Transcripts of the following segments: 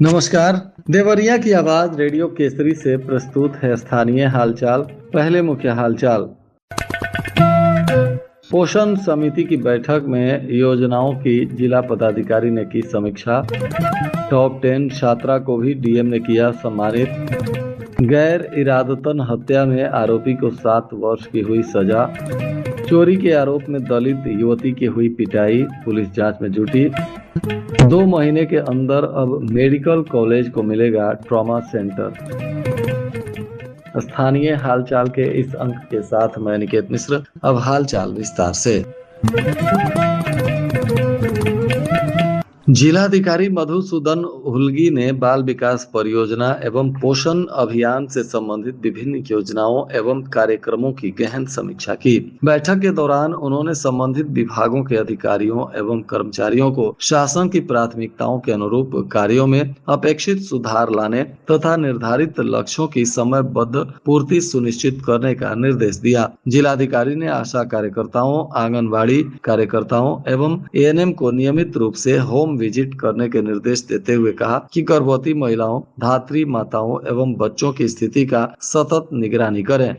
नमस्कार। देवरिया की आवाज रेडियो केसरी से प्रस्तुत है स्थानीय हालचाल। पहले मुख्य हालचाल। पोषण समिति की बैठक में योजनाओं की जिला पदाधिकारी ने की समीक्षा। टॉप 10 छात्रा को भी डीएम ने किया सम्मानित। गैर इरादतन हत्या में आरोपी को 7 वर्ष की हुई सजा। चोरी के आरोप में दलित युवती की हुई पिटाई, पुलिस जांच में जुटी। 2 महीने के अंदर अब मेडिकल कॉलेज को मिलेगा ट्रॉमा सेंटर। स्थानीय हालचाल के इस अंक के साथ मैं निकेत मिश्र। अब हालचाल विस्तार से। जिलाधिकारी मधुसूदन हुल्गी ने बाल विकास परियोजना एवं पोषण अभियान से संबंधित विभिन्न योजनाओं एवं कार्यक्रमों की गहन समीक्षा की। बैठक के दौरान उन्होंने संबंधित विभागों के अधिकारियों एवं कर्मचारियों को शासन की प्राथमिकताओं के अनुरूप कार्यों में अपेक्षित सुधार लाने तथा निर्धारित लक्ष्यों की समयबद्ध पूर्ति सुनिश्चित करने का निर्देश दिया। जिलाधिकारी ने आशा कार्यकर्ताओं, आंगनबाड़ी कार्यकर्ताओं एवं एएनएम को नियमित रूप से होम विजिट करने के निर्देश देते हुए कहा कि गर्भवती महिलाओं, धात्री माताओं एवं बच्चों की स्थिति का सतत निगरानी करें।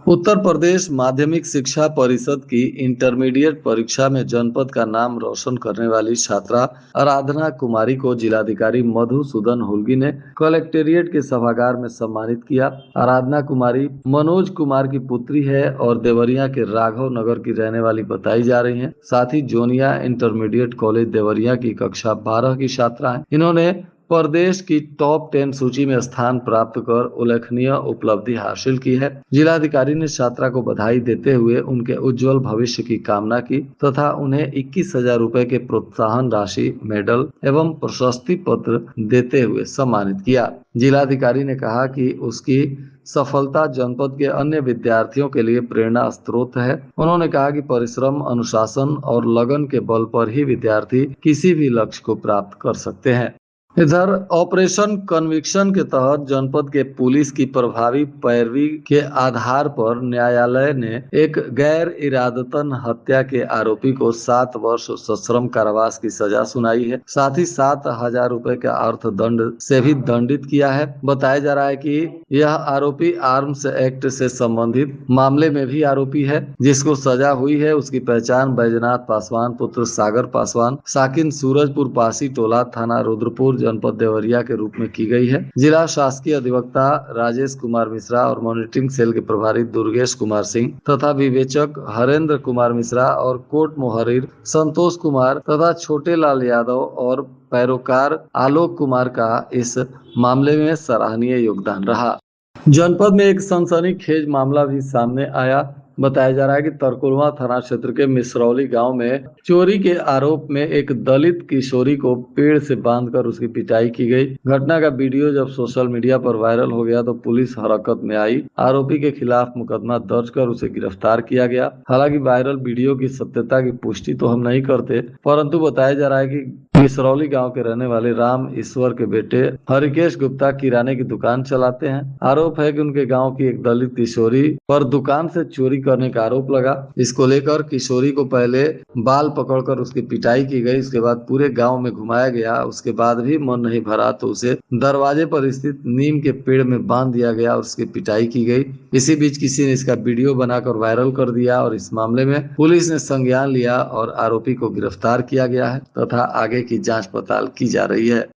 उत्तर प्रदेश माध्यमिक शिक्षा परिषद की इंटरमीडिएट परीक्षा में जनपद का नाम रोशन करने वाली छात्रा आराधना कुमारी को जिलाधिकारी मधुसूदन हुल्गी ने कलेक्टेरिएट के सभागार में सम्मानित किया। आराधना कुमारी मनोज कुमार की पुत्री है और देवरिया के राघव नगर की रहने वाली बताई जा रही है। साथ ही जोनिया इंटरमीडिएट कॉलेज देवरिया की कक्षा 12 की छात्रा है। इन्होंने प्रदेश की टॉप 10 सूची में स्थान प्राप्त कर उल्लेखनीय उपलब्धि हासिल की है। जिलाधिकारी ने छात्रा को बधाई देते हुए उनके उज्जवल भविष्य की कामना की तथा उन्हें 21,000 रुपए के प्रोत्साहन राशि, मेडल एवं प्रशस्ति पत्र देते हुए सम्मानित किया। जिलाधिकारी ने कहा कि उसकी सफलता जनपद के अन्य विद्यार्थियों के लिए प्रेरणा स्रोत है। उन्होंने कहा कि परिश्रम, अनुशासन और लगन के बल पर ही विद्यार्थी किसी भी लक्ष्य को प्राप्त कर सकते हैं। इधर ऑपरेशन कन्विक्शन के तहत जनपद के पुलिस की प्रभावी पैरवी के आधार पर न्यायालय ने एक गैर इरादतन हत्या के आरोपी को 7 वर्ष सश्रम कारावास की सजा सुनाई है। साथ ही 7,000 रुपए के अर्थदंड से भी दंडित किया है। बताया जा रहा है कि यह आरोपी आर्म्स एक्ट से संबंधित मामले में भी आरोपी है। जिसको सजा हुई है उसकी पहचान बैजनाथ पासवान पुत्र सागर पासवान, साकिन सूरजपुर पासी टोला, थाना रुद्रपुर, जनपद देवरिया के रूप में की गई है। जिला शासकीय अधिवक्ता राजेश कुमार मिश्रा और मॉनिटरिंग सेल के प्रभारी दुर्गेश कुमार सिंह तथा विवेचक हरेंद्र कुमार मिश्रा और कोर्ट मुहर्रिर संतोष कुमार तथा छोटे लाल यादव और पैरोकार आलोक कुमार का इस मामले में सराहनीय योगदान रहा। जनपद में एक सनसनीखेज मामला भी सामने आया। बताया जा रहा है कि तरकुलवा थाना क्षेत्र के मिसरौली गांव में चोरी के आरोप में एक दलित किशोरी को पेड़ से बांधकर उसकी पिटाई की गई। घटना का वीडियो जब सोशल मीडिया पर वायरल हो गया तो पुलिस हरकत में आई। आरोपी के खिलाफ मुकदमा दर्ज कर उसे गिरफ्तार किया गया। हालांकि वायरल वीडियो की सत्यता की पुष्टि तो हम नहीं करते, परंतु बताया जा रहा है कि मिसरौली गांव के रहने वाले राम ईश्वर के बेटे हरिकेश गुप्ता किराने की दुकान चलाते हैं। आरोप है कि उनके गांव की एक दलित किशोरी पर दुकान से चोरी करने का आरोप लगा। इसको लेकर किशोरी को पहले बाल पकड़कर उसकी पिटाई की गई। इसके बाद पूरे गांव में घुमाया गया। उसके बाद भी मन नहीं भरा तो उसे दरवाजे पर स्थित नीम के पेड़ में बांध दिया गया और उसकी पिटाई की गई। इसी बीच किसी ने इसका वीडियो बनाकर वायरल कर दिया और इस मामले में पुलिस ने संज्ञान लिया और आरोपी को गिरफ्तार किया गया है तथा आगे की जांच पड़ताल की जा रही है।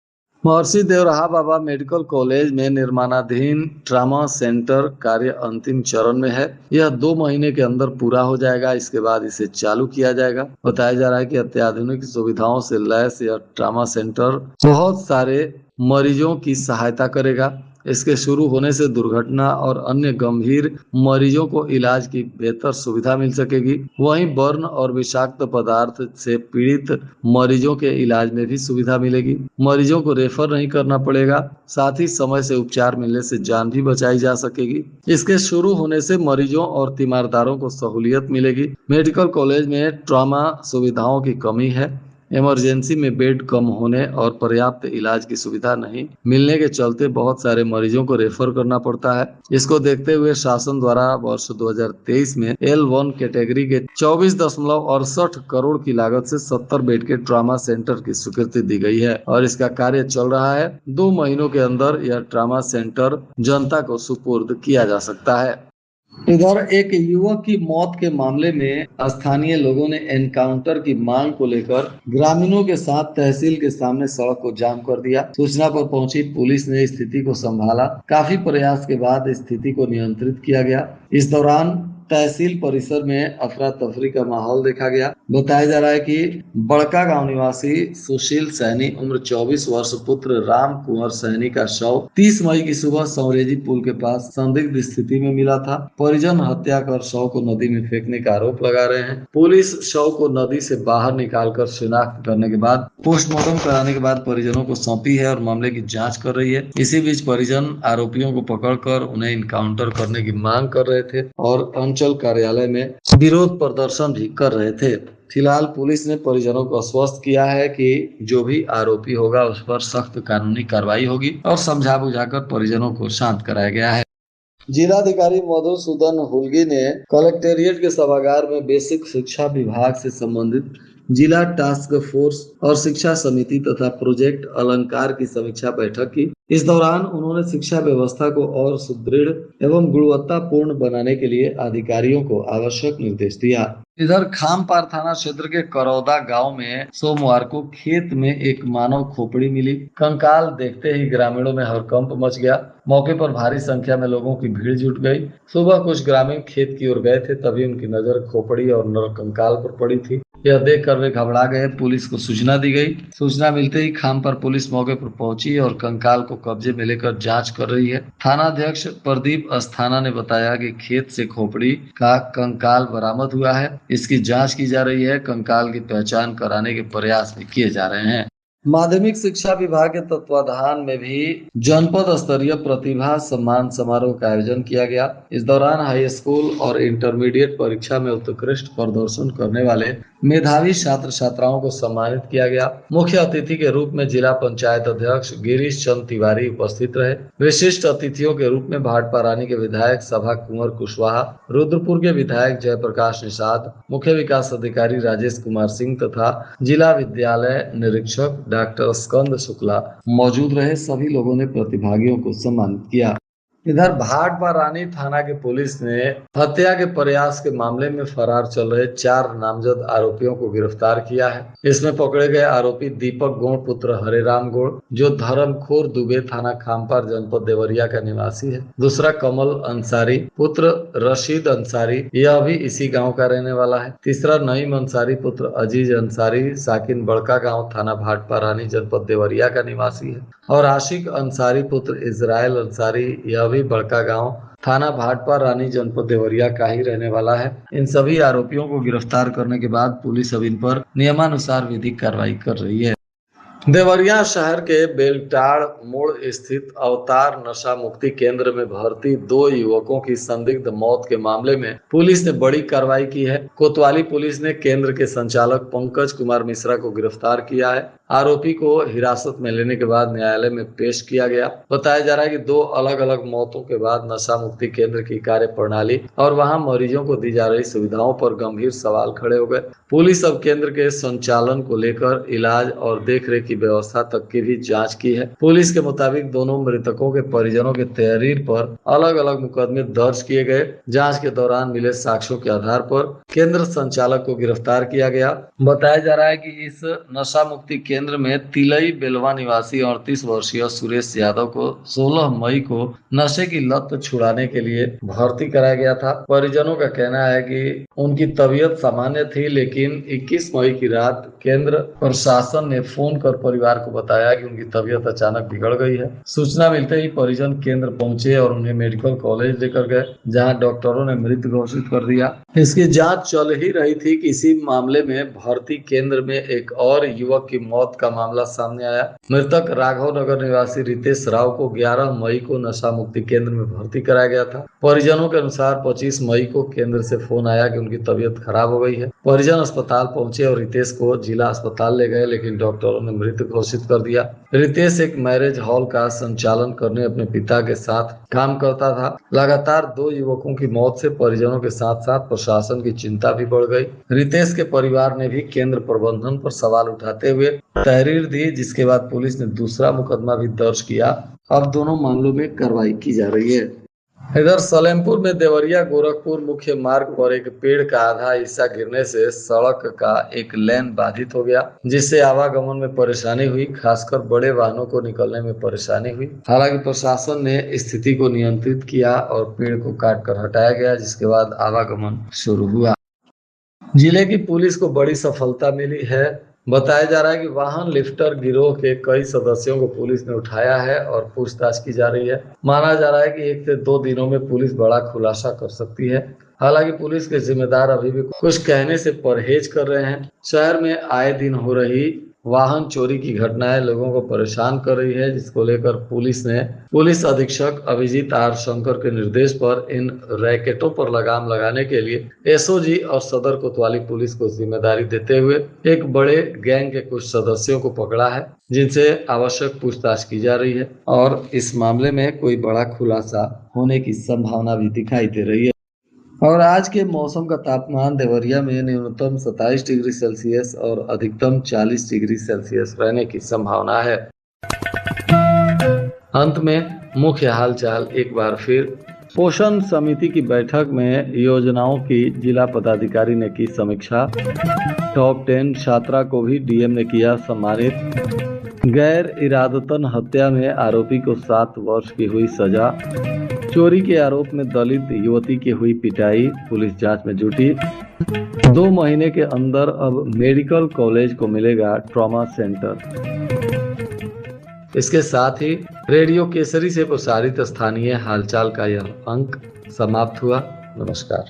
महर्षि देवराहा बाबा मेडिकल कॉलेज में निर्माणाधीन ट्रॉमा सेंटर कार्य अंतिम चरण में है। यह 2 महीने के अंदर पूरा हो जाएगा। इसके बाद इसे चालू किया जाएगा। बताया जा रहा है कि अत्याधुनिक सुविधाओं से लैस यह ट्रॉमा सेंटर बहुत सारे मरीजों की सहायता करेगा। इसके शुरू होने से दुर्घटना और अन्य गंभीर मरीजों को इलाज की बेहतर सुविधा मिल सकेगी। वहीं बर्न और विषाक्त पदार्थ से पीड़ित मरीजों के इलाज में भी सुविधा मिलेगी। मरीजों को रेफर नहीं करना पड़ेगा। साथ ही समय से उपचार मिलने से जान भी बचाई जा सकेगी। इसके शुरू होने से मरीजों और तीमारदारों को सहूलियत मिलेगी। मेडिकल कॉलेज में ट्रॉमा सुविधाओं की कमी है। इमरजेंसी में बेड कम होने और पर्याप्त इलाज की सुविधा नहीं मिलने के चलते बहुत सारे मरीजों को रेफर करना पड़ता है। इसको देखते हुए शासन द्वारा वर्ष 2023 में L1 कैटेगरी के 24.68 करोड़ की लागत से 70 बेड के ट्रॉमा सेंटर की स्वीकृति दी गई है और इसका कार्य चल रहा है। 2 महीनों के अंदर यह ट्रॉमा सेंटर जनता को सुपुर्द किया जा सकता है। इधर एक युवक की मौत के मामले में स्थानीय लोगों ने एनकाउंटर की मांग को लेकर ग्रामीणों के साथ तहसील के सामने सड़क को जाम कर दिया। सूचना पर पहुंची पुलिस ने स्थिति को संभाला। काफी प्रयास के बाद स्थिति को नियंत्रित किया गया। इस दौरान तहसील परिसर में अफरा तफरी का माहौल देखा गया। बताया जा रहा है कि बड़का गांव निवासी सुशील सैनी उम्र 24 वर्ष पुत्र राम कुंवर सैनी का शव 30 मई की सुबह सौरेजी पुल के पास संदिग्ध स्थिति में मिला था। परिजन हत्या कर शव को नदी में फेंकने का आरोप लगा रहे हैं। पुलिस शव को नदी से बाहर निकालकर शिनाख्त करने के बाद पोस्टमार्टम कराने के बाद परिजनों को सौंपी है और मामले की जाँच कर रही है। इसी बीच परिजन आरोपियों को पकड़कर उन्हें इनकाउंटर करने की मांग कर रहे थे और अंचल कार्यालय में विरोध प्रदर्शन भी कर रहे थे। फिलहाल पुलिस ने परिजनों को आश्वस्त किया है कि जो भी आरोपी होगा उस पर सख्त कानूनी कार्रवाई होगी और समझा बुझाकर परिजनों को शांत कराया गया है। जिलाधिकारी मधुसूदन हुल्गी ने कलेक्टेरिएट के सभागार में बेसिक शिक्षा विभाग से संबंधित जिला टास्क फोर्स और शिक्षा समिति तथा प्रोजेक्ट अलंकार की समीक्षा बैठक की। इस दौरान उन्होंने शिक्षा व्यवस्था को और सुदृढ़ एवं गुणवत्तापूर्ण बनाने के लिए अधिकारियों को आवश्यक निर्देश दिया। इधर खामपार थाना क्षेत्र के करौदा गांव में सोमवार को खेत में एक मानव खोपड़ी मिली। कंकाल देखते ही ग्रामीणों में हड़कंप मच गया। मौके पर भारी संख्या में लोगों की भीड़ जुट गई। सुबह कुछ ग्रामीण खेत की ओर गए थे, तभी उनकी नजर खोपड़ी और नर कंकाल पर पड़ी थी। यह देखकर वे घबरा गए। पुलिस को सूचना दी गई। सूचना मिलते ही खामपार पुलिस मौके पर पहुंची और कंकाल को कब्जे में लेकर जांच कर रही है। थानाध्यक्ष प्रदीप अस्थाना ने बताया कि खेत से खोपड़ी का कंकाल बरामद हुआ है। इसकी जांच की जा रही है। कंकाल की पहचान कराने के प्रयास भी किए जा रहे हैं। माध्यमिक शिक्षा विभाग के तत्वाधान में भी जनपद स्तरीय प्रतिभा सम्मान समारोह का आयोजन किया गया। इस दौरान हाई स्कूल और इंटरमीडिएट परीक्षा में उत्कृष्ट प्रदर्शन करने वाले मेधावी छात्र छात्राओं को सम्मानित किया गया। मुख्य अतिथि के रूप में जिला पंचायत अध्यक्ष गिरीश चंद तिवारी उपस्थित रहे। विशिष्ट अतिथियों के रूप में भाटपा रानी के विधायक सभा कुंवर कुशवाहा, रुद्रपुर के विधायक जयप्रकाश निषाद, मुख्य विकास अधिकारी राजेश कुमार सिंह तथा जिला विद्यालय निरीक्षक डॉक्टर स्कंद शुक्ला मौजूद रहे। सभी लोगों ने प्रतिभागियों को सम्मानित किया। इधर भाटपा रानी थाना की पुलिस ने हत्या के प्रयास के मामले में फरार चल रहे 4 नामजद आरोपियों को गिरफ्तार किया है। इसमें पकड़े गए आरोपी दीपक गौड़ पुत्र हरेराम गौड़, जो धर्मखोर दुबे थाना खामपार जनपद देवरिया का निवासी है। दूसरा कमल अंसारी पुत्र रशीद अंसारी, यह भी इसी गांव का रहने वाला है। तीसरा नईम अंसारी पुत्र अजीज अंसारी, साकिन बड़का गांव थाना भाटपा रानी जनपद देवरिया का निवासी है। और आशिक अंसारी पुत्र इजराइल अंसारी, यह भी बड़का गांव थाना भाटपा रानी जनपद देवरिया का ही रहने वाला है। इन सभी आरोपियों को गिरफ्तार करने के बाद पुलिस अब इन पर नियमानुसार विधिक कार्रवाई कर रही है। देवरिया शहर के बेलटाड़ मोड़ स्थित अवतार नशा मुक्ति केंद्र में भर्ती 2 युवकों की संदिग्ध मौत के मामले में पुलिस ने बड़ी कार्रवाई की है। कोतवाली पुलिस ने केंद्र के संचालक पंकज कुमार मिश्रा को गिरफ्तार किया है। आरोपी को हिरासत में लेने के बाद न्यायालय में पेश किया गया। बताया जा रहा है कि 2 अलग अलग मौतों के बाद नशा मुक्ति केंद्र की कार्य प्रणाली और वहां मरीजों को दी जा रही सुविधाओं पर गंभीर सवाल खड़े हो गए। पुलिस अब केंद्र के संचालन को लेकर इलाज और देखरेख की व्यवस्था तक की भी जांच की है। पुलिस के मुताबिक दोनों मृतकों के परिजनों के तहरीर पर अलग अलग मुकदमे दर्ज किए गए। जांच के दौरान मिले साक्ष्यों के आधार पर केंद्र संचालक को गिरफ्तार किया गया। बताया जा रहा है कि इस नशा मुक्ति केंद्र में तिलई बेलवा निवासी 38 वर्षीय सुरेश यादव को 16 मई को नशे की लत छुड़ाने के लिए भर्ती कराया गया था। परिजनों का कहना है कि उनकी तबीयत सामान्य थी, लेकिन 21 मई की रात केंद्र प्रशासन ने फोन कर परिवार को बताया कि उनकी तबीयत अचानक बिगड़ गई है। सूचना मिलते ही परिजन केंद्र पहुंचे और उन्हें मेडिकल कॉलेज लेकर गए, जहां डॉक्टरों ने मृत घोषित कर दिया। इसकी जांच चल ही रही थी कि इसी मामले में भर्ती केंद्र में एक और युवक की मौत मौत का मामला सामने आया। मृतक राघव नगर निवासी रितेश राव को 11 मई को नशा मुक्ति केंद्र में भर्ती कराया गया था। परिजनों के अनुसार 25 मई को केंद्र से फोन आया कि उनकी तबीयत खराब हो गई है। परिजन अस्पताल पहुंचे और रितेश को जिला अस्पताल ले गए, लेकिन डॉक्टरों ने मृत घोषित कर दिया। रितेश एक मैरिज हॉल का संचालन करने अपने पिता के साथ काम करता था। लगातार 2 युवकों की मौत से परिजनों के साथ साथ प्रशासन की चिंता भी बढ़ गई। रितेश के परिवार ने भी केंद्र प्रबंधन पर सवाल उठाते हुए तहरीर दी, जिसके बाद पुलिस ने दूसरा मुकदमा भी दर्ज किया। अब दोनों मामलों में कार्रवाई की जा रही है। इधर सलेमपुर में देवरिया गोरखपुर मुख्य मार्ग पर एक पेड़ का आधा हिस्सा गिरने से सड़क का एक लेन बाधित हो गया, जिससे आवागमन में परेशानी हुई, खासकर बड़े वाहनों को निकलने में परेशानी हुई। हालांकि प्रशासन ने स्थिति को नियंत्रित किया और पेड़ को काटकर हटाया गया, जिसके बाद आवागमन शुरू हुआ। जिले की पुलिस को बड़ी सफलता मिली है। बताया जा रहा है कि वाहन लिफ्टर गिरोह के कई सदस्यों को पुलिस ने उठाया है और पूछताछ की जा रही है। माना जा रहा है कि 1 से 2 दिनों में पुलिस बड़ा खुलासा कर सकती है। हालांकि पुलिस के जिम्मेदार अभी भी कुछ कहने से परहेज कर रहे हैं। शहर में आए दिन हो रही वाहन चोरी की घटनाएं लोगों को परेशान कर रही है, जिसको लेकर पुलिस ने पुलिस अधीक्षक अभिजीत आर शंकर के निर्देश पर इन रैकेटों पर लगाम लगाने के लिए एसओजी और सदर कोतवाली पुलिस को जिम्मेदारी देते हुए एक बड़े गैंग के कुछ सदस्यों को पकड़ा है, जिनसे आवश्यक पूछताछ की जा रही है और इस मामले में कोई बड़ा खुलासा होने की संभावना भी दिखाई दे रही है। और आज के मौसम का तापमान देवरिया में न्यूनतम 27 डिग्री सेल्सियस और अधिकतम 40 डिग्री सेल्सियस रहने की संभावना है। अंत में मुख्य हालचाल एक बार फिर। पोषण समिति की बैठक में योजनाओं की जिला पदाधिकारी ने की समीक्षा। टॉप 10 छात्रा को भी डीएम ने किया सम्मानित। गैर इरादतन हत्या में आरोपी को 7 वर्ष की हुई सजा। चोरी के आरोप में दलित युवती की हुई पिटाई, पुलिस जांच में जुटी। 2 महीने के अंदर अब मेडिकल कॉलेज को मिलेगा ट्रॉमा सेंटर। इसके साथ ही रेडियो केसरी से प्रसारित स्थानीय हालचाल का यह अंक समाप्त हुआ। नमस्कार।